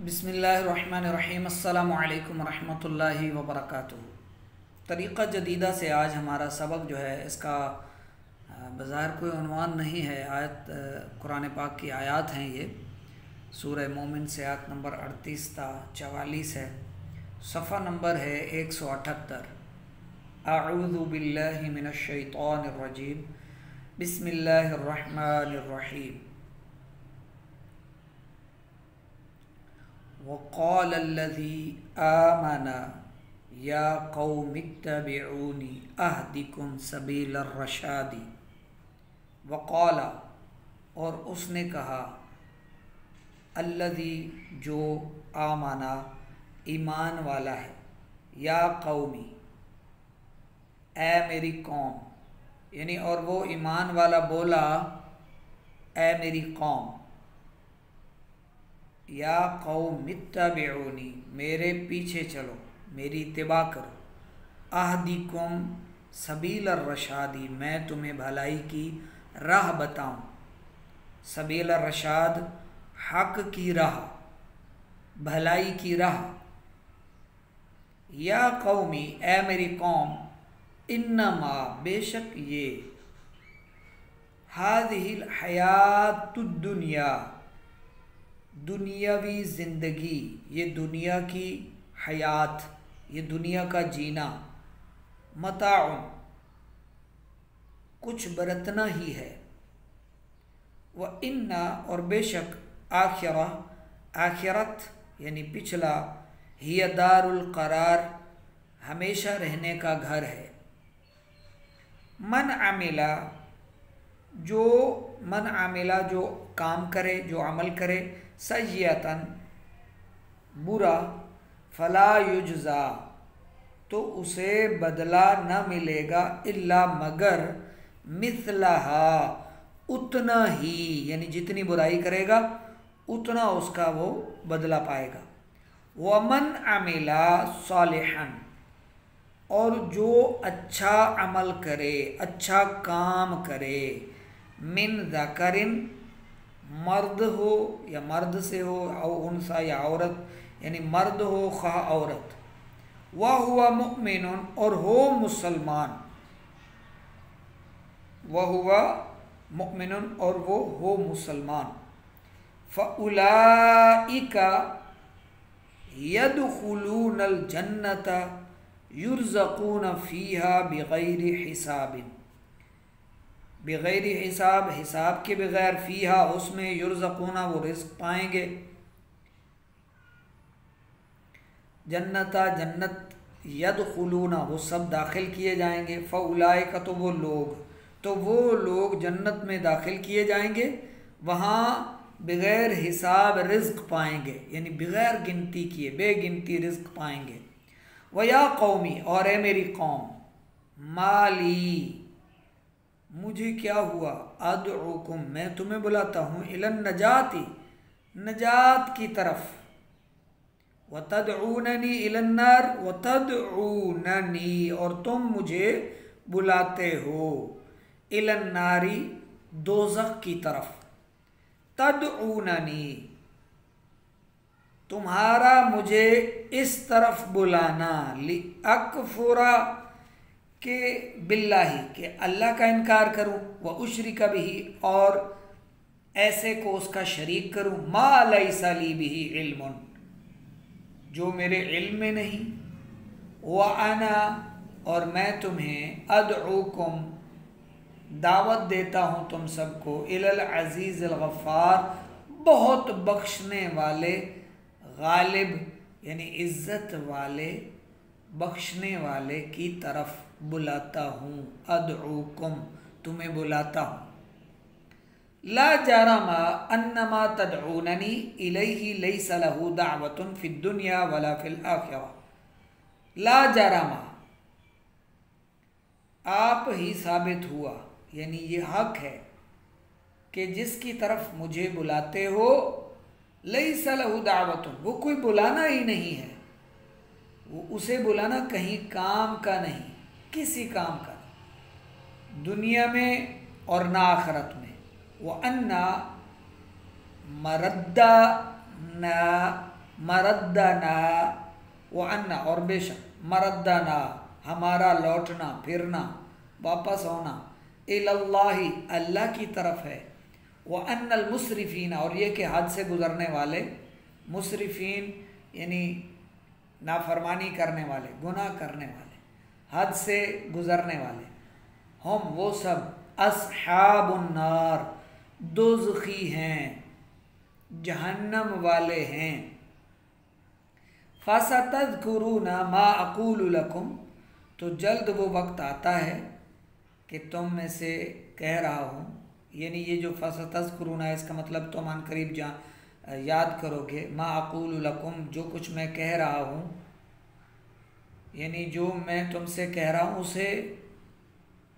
बिस्मिल्लाहिर्रहमानिर्रहीम अस्सलामु अलैकुम रहमतुल्लाहि व बरकातुहू। तरीक़ा जदीदा से आज हमारा सबक जो है इसका बज़ाहिर कोई उन्वान नहीं है। कुरान पाक की आयत हैं ये। सूरह मोमिन से आयत नंबर 38 ता 44 है। सफ़ा नंबर है 178। अऊज़ु बिल्लाहि मिनश शैतानिर रजीम। बिस्मिल्लाहिर्रहमानिर्रहीम। वक़ालल्लज़ी आमना या कौम इत्तबिऊनी अहदिकुम सबीलर रशादी। वक़ाला और उसने कहा, अल्लज़ी जो आमना ईमान वाला है, या कौमी ए मेरी कौम, यानी और वो ईमान वाला बोला ए मेरी कौम, या कौम इत्तबिऊनी मेरे पीछे चलो, मेरी इत्तिबा करो, अहदिकुम सबीलर रशादी मैं तुम्हें भलाई की राह बताऊं। सबीलर रशाद हक की राह, भलाई की राह। या कौमी ए मेरी कौम, इन्नमा बेशक ये, हाज़िहिल हयातुद दुनिया दुनियावी ज़िंदगी, ये दुनिया की हयात, ये दुनिया का जीना, मताउन कुछ बरतना ही है। व इन्ना और बेशक आखिरा आखिरत यानी पिछला, हिय दारुल करार हमेशा रहने का घर है। मन आमिला जो काम करे, जो अमल करे, सय्यतन बुरा, फला युजज़ा तो उसे बदला न मिलेगा, इल्ला मगर, मिथलहा उतना ही, यानी जितनी बुराई करेगा उतना उसका वो बदला पाएगा। वमन अमिला सालिहन और जो अच्छा अमल करे, अच्छा काम करे, मिन ज़करिन मर्द हो या मर्द से हो, और उनसा या औरत, यानी मर्द हो खा औरत, वह हुआ मुमिनुन और हो मुसलमान, वह हुआ मुमिनुन और वो हो मुसलमान, फ़उलाइका यदखुलूनल जन्नता युर्ज़क़ून फ़ीहा बिग़ैरि हिसाबिन, बिग़ैरि हिसाब, हिसाब के बगैर, फ़ीहा उसमें, युर्ज़क़ूना वो रिज़्क़ पाएंगे, जन्नता जन्नत, यदखुलूना वो सब दाखिल किए जाएंगे, फ़उलाइका तो वो लोग जन्नत में दाखिल किए जाएंगे, वहाँ बग़ैर हिसाब रिज़्क़ पाएंगे, यानी बग़ैर गिनती किए बेगिनती रिज़्क़ पाएंगे। वया कौमी और ए मेरी कौम, माली मुझे क्या हुआ, अदउकुम मैं तुम्हें बुलाता हूँ, इलन नजाती नजात की तरफ, वतदऊननी इलन नार वतदऊननी और तुम मुझे बुलाते हो, इलन नारी दोज़ख की तरफ, तदऊननी तुम्हारा मुझे इस तरफ बुलाना, लि अकफुरा के बिल्लाही के अल्लाह का इनकार करूं, व उशरिका बिही और ऐसे को उसका शरीक करूं, मा लैसा ली बिही इल्मुन जो मेरे इल्म में नहीं, व अना और मैं तुम्हें, अदऊकुम दावत देता हूँ तुम सबको, इलल अज़ीज़िल गफ़्फ़ार बहुत बख्शने वाले, गालिब यानी इज़्ज़त वाले, बख्शने वाले की तरफ बुलाता हूँ, अदऊकुम तुम्हें बुलाता हूँ। ला जरमा अन्नमा तदऊननी इलैहि लैसा लहू दावतुन फिद दुनिया वला फिल आखिरा। ला जरमा आप ही साबित हुआ, यानी ये हक है कि जिसकी तरफ मुझे बुलाते हो, लैसा लहू दावतुन वो कोई बुलाना ही नहीं है, वो उसे बुलाना कहीं काम का नहीं, किसी काम का नहीं, दुनिया में और ना आखिरत में। वो अन्ना मरद्दा न मरद्दना व अन्ना, और बेशक, मरद्दना हमारा लौटना फिरना वापस होना, इलल्लाहि अल्लाह की तरफ है, व अन्नल मुसरिफीन, और ये कि हद से गुजरने वाले, मुसरिफीन यानी नाफरमानी करने वाले, गुनाह करने वाले, हद से गुजरने वाले, हम वो सब अस्हाबुन नार दोज़खी हैं, जहन्नम वाले हैं। फसतज़कुरूना मा अक़ूलु लकुम, तो जल्द वो वक्त आता है कि तुम में से कह रहा हूँ, यानी ये जो फसतज़कुरूना है इसका मतलब तुम अन करीब याद करोगे, मा अक़ूलु लकुम, जो कुछ मैं कह रहा हूँ, यानी जो मैं तुमसे कह रहा हूँ उसे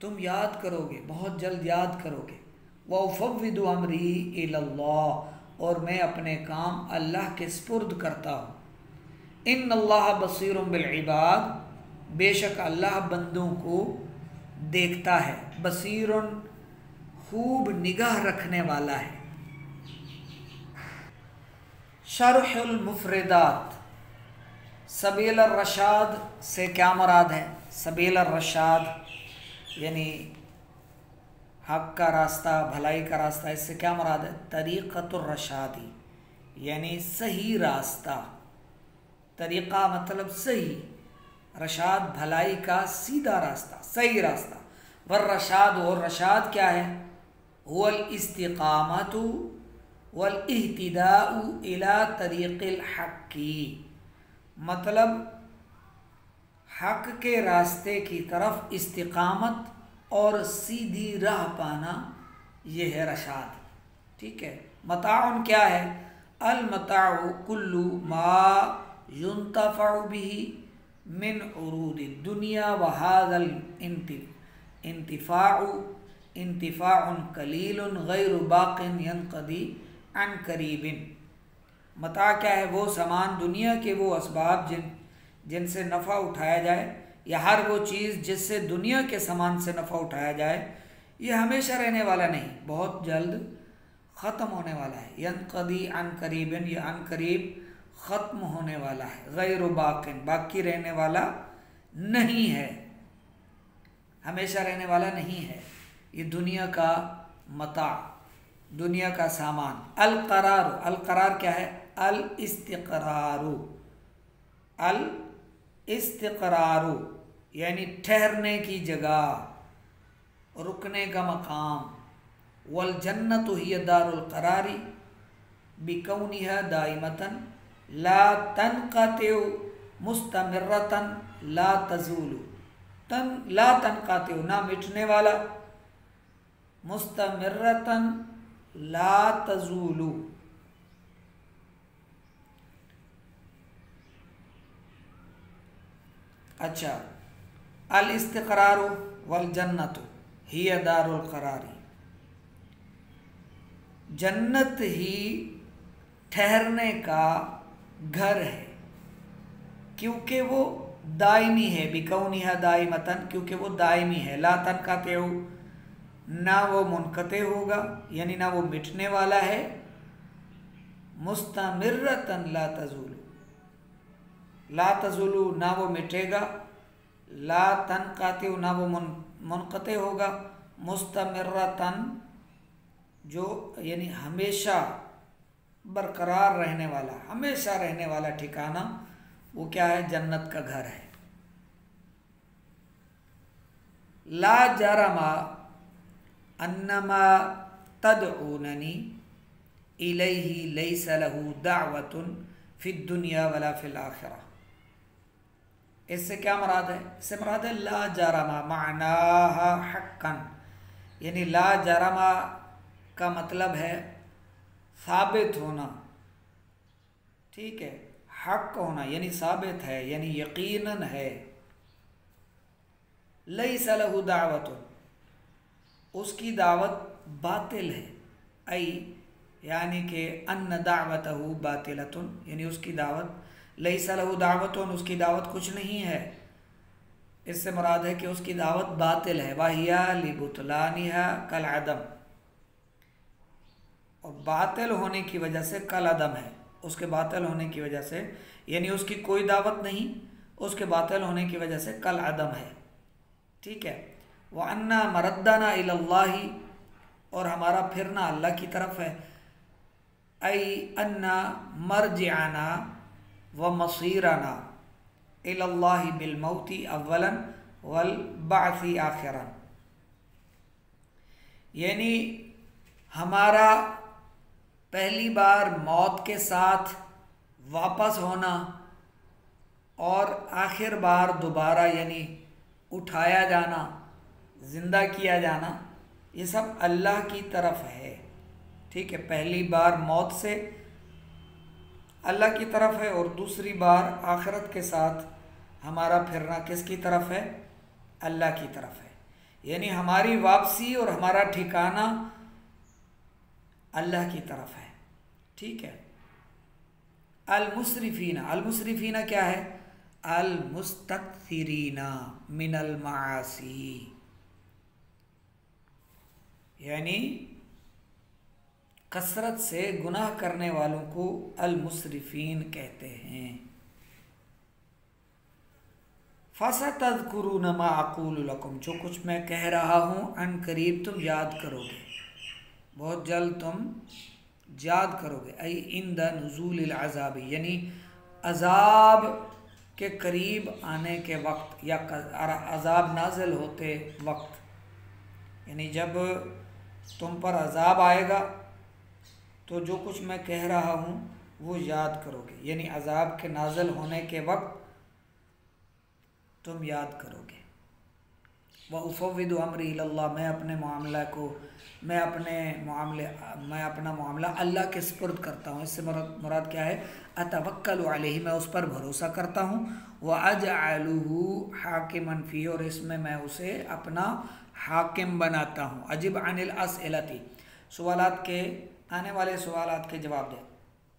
तुम याद करोगे, बहुत जल्द याद करोगे। व उफ़व्विदु अमरी इलल्लाह, और मैं अपने काम अल्लाह के स्पुर्द करता हूँ। इन्नल्लाह बसीरुम बिल इबाद, बेशक अल्लाह बंदों को देखता है, बसीरुन खूब निगाह रखने वाला है। शरहुल मुफरदात, सबील रशाद से क्या मुराद है? सबील रशाद यानी हक का रास्ता, भलाई का रास्ता, इससे क्या मुराद है? तरीक़तुर रशादी, यानी सही रास्ता। तरीक़ा मतलब सही, रशाद भलाई का सीधा रास्ता, सही रास्ता। वर रशाद, और रशाद क्या है? वल इस्तिक़ामतु वल इह्तिदाउ इला तरीक़िल हक़्क़ी, मतलब हक के रास्ते की तरफ इस्तिक़ामत और सीधी राह पाना, ये है रशाद। ठीक है। मताउन क्या है? अल मताउ कुल्लु मा युंतफ़उ बिही मिन उरूदि दुनिया व हाज़ल इंतिफ़ाउ इंतिफ़ाउन कलीलुन गैरु बाक़िन यनक़दी अन करीबिन। मता क्या है? वो सामान, दुनिया के वो असबाब जिनसे नफ़ा उठाया जाए, या हर वो चीज़ जिससे दुनिया के सामान से नफ़ा उठाया जाए, ये हमेशा रहने वाला नहीं, बहुत जल्द ख़त्म होने वाला है। यनक़दी अन करीबिन, ये अन करीब ख़त्म होने वाला है। गैरु बाक़िन, बाकी रहने वाला नहीं है, हमेशा रहने वाला नहीं है। ये दुनिया का मता, दुनिया का सामान। अल करार, अल करार क्या है? अल इस्तिक़रारु, अल इस्तिक़रारु यानी ठहरने की जगह, रुकने का मकाम। वल जन्नतु हिय दारुल करारी बिकौनिहा दाइमतन ला तनक़तिउ मुस्तमिर्रतन ला तज़ूलु, ला तनक़तिउ ना मिटने वाला, मुस्तमिर्रतन ला तज़ूलु। अच्छा, अल इस्तिक़रारु वल जन्नतु हिय दारुल करारी, जन्नत ही ठहरने का घर है, क्योंकि वो दायमी है। बिकौनिहा दाइमतन, क्योंकि वो दायमी है। ला तनक़तिउ, ना वो मुनक़ते होगा, यानी ना वो मिटने वाला है। मुस्तमिर्रतन ला तज़ूलु, ला तज़ूलु ना वो मिटेगा, ला तनक़तिउ ना वो मुनक़ते होगा, मुस्तमिर्रतन जो यानी हमेशा बरकरार रहने वाला, हमेशा रहने वाला ठिकाना, वो क्या है? जन्नत का घर है। ला जरमा अन्नमा तदऊननी इलैहि लैसा लहू दावतुन फिद दुनिया वला फिल आखिरा। इससे क्या मुराद है? इससे मुराद है ला जरमा मानाहा हक्कन, यानी ला जरमा का मतलब है साबित होना। ठीक है, हक होना यानी साबित है, यानी यकीनन है। लैसा लहू दावतुन, उसकी दावत बातिल है। आई यानी कि अन्न दावतहू बातिलतुन, यानी उसकी दावत, लैसा लहू दावतुन, उसकी दावत कुछ नहीं है। इससे मुराद है कि उसकी दावत बातिल है। वाहिया लिबुतलानिहा कल अदम, और बातिल होने की वजह से कल अदम है, उसके बातिल होने की वजह से, यानी उसकी कोई दावत नहीं, उसके बातिल होने की वजह से कल अदम है। ठीक है। व अन्ना मरद्दाना इलल्लाही, और हमारा फिरना अल्लाह की तरफ है। आई अन्ना मरजिआना व मसीराना इलल्लाही बिल मौती अव्वलन वल बासी आखिरन, यानी हमारा पहली बार मौत के साथ वापस होना और आखिर बार दोबारा यानी उठाया जाना, ज़िंदा किया जाना, ये सब अल्लाह की तरफ है। ठीक है। पहली बार मौत से अल्लाह की तरफ है और दूसरी बार आखिरत के साथ हमारा फिरना किसकी तरफ है? अल्लाह की तरफ है। यानी हमारी वापसी और हमारा ठिकाना अल्लाह की तरफ है। ठीक है। अल मुसरिफीना क्या है? अल मुस्तक्सिरीना मिनल मासी, यानी कसरत से गुनाह करने वालों को अल मुसरिफीन कहते हैं। फसतज़कुरून मा अक़ूलु लकुम, जो कुछ मैं कह रहा हूँ अन करीब तुम याद करोगे, बहुत जल्द तुम याद करोगे। आई इंद नुज़ूलिल अज़ाब, यानी अज़ाब के करीब आने के वक्त या अज़ाब नाज़िल होते वक्त, यानी जब तुम पर अज़ाब आएगा तो जो कुछ मैं कह रहा हूँ वो याद करोगे, यानी अज़ाब के नाज़िल होने के वक्त तुम याद करोगे। व उफ़व्विदु अमरी इलल्लाह, मैं अपना मामला अल्लाह के सुपुर्द करता हूँ। इससे मुराद क्या है? अतवक्कलु अलैहि, मैं उस पर भरोसा करता हूँ। व अजअलुहु हाकिमन फीह, और इसमें मैं उसे अपना हाकिम बनाता हूँ। अजिब अनिल अस्इलती, सवालात के आने वाले सवालात के जवाब दे।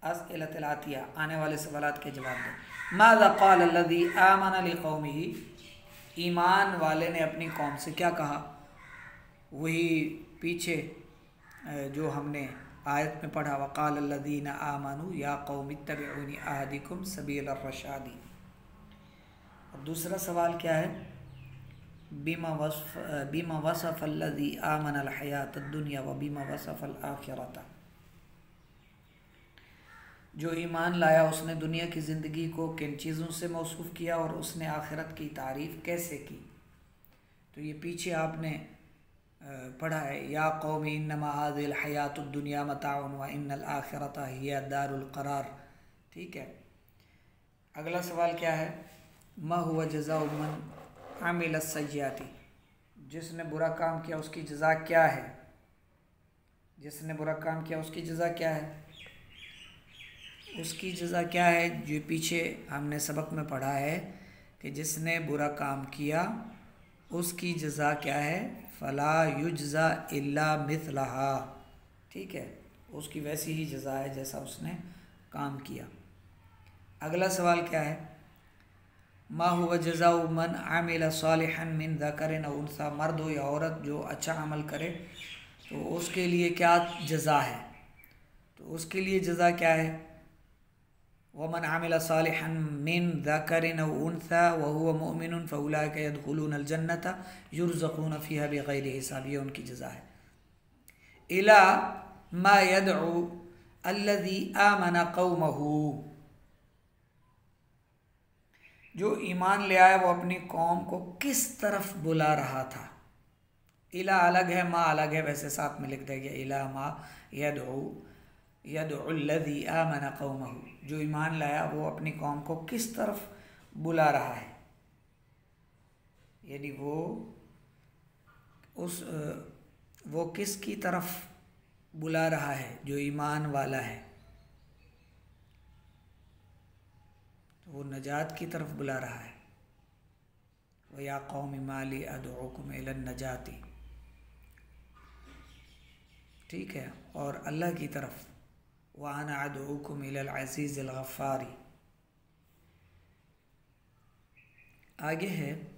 अस्इलतिल आतिया, आने वाले सवालात के जवाब दे। माज़ा क़ाल अल्लज़ी आमन लिक़ौमिही, ईमान वाले ने अपनी कौम से क्या कहा? वही पीछे जो हमने आयत में पढ़ा, वक़ाल अल्लज़ीना आमनू या क़ौमि इत्तबिऊनी अहदिकुम सबीलर रशादी। और दूसरा सवाल क्या है? बिमा वसफ़ अल्लज़ी आमनल हयातद दुनिया व बिमा वसफ़ल आखिरता, जो ईमान लाया उसने दुनिया की ज़िंदगी को किन चीज़ों से मौसूफ़ किया और उसने आखिरत की तारीफ़ कैसे की? तो ये पीछे आपने पढ़ा है, या कौमी इन्नमा हाज़िल हयातुद दुनिया मताउन व इन्नल आखिरता हिया दारुल करार। ठीक है। अगला सवाल क्या है? मा हुवा जज़ाउ मन आमिल सय्याती, जिसने बुरा काम किया उसकी जज़ा क्या है? जिसने बुरा काम किया उसकी जज़ा क्या है? उसकी जज़ा क्या है? जो पीछे हमने सबक में पढ़ा है कि जिसने बुरा काम किया उसकी जज़ा क्या है? फ़ला युज्ज़ा इल्ला मिथलहा। ठीक है, उसकी वैसी ही जज़ा है जैसा उसने काम किया। अगला सवाल क्या है? मा हुवा जज़ाउ मन आमिल सालिहन मिन ज़करिन औ उन्सा, मर्द हो या औरत जो अच्छा अमल करे तो उसके लिए क्या जज़ा है? तो उसके लिए जज़ा क्या है? वमन आमिल सालिहन मिन ज़करिन औ उन्सा व हुवा मुमिनुन फ़उलाइका यदखुलूनल जन्नता युरज़क़ून फ़ीहा बिग़ैरि हिसाब, ये उनकी जज़ा है। इला मा यदउ अल्लज़ी आमन कौमहू, जो ईमान ले आया वो अपनी कौम को किस तरफ बुला रहा था? इला अलग है, मा अलग है, वैसे साथ में लिख देंगे इला मा यदउ अल्लज़ी आमन कौमहू, जो ईमान लाया वो अपनी कौम को किस तरफ बुला रहा है, यानी वो किसकी तरफ बुला रहा है? जो ईमान वाला है तो वो नजात की तरफ बुला रहा है। व या कौम माली अदउकुम इलन नजाती। ठीक है। और अल्लाह की तरफ व अना अदउकुम इलल अज़ीज़िल गफ़्फ़ारी। आगे है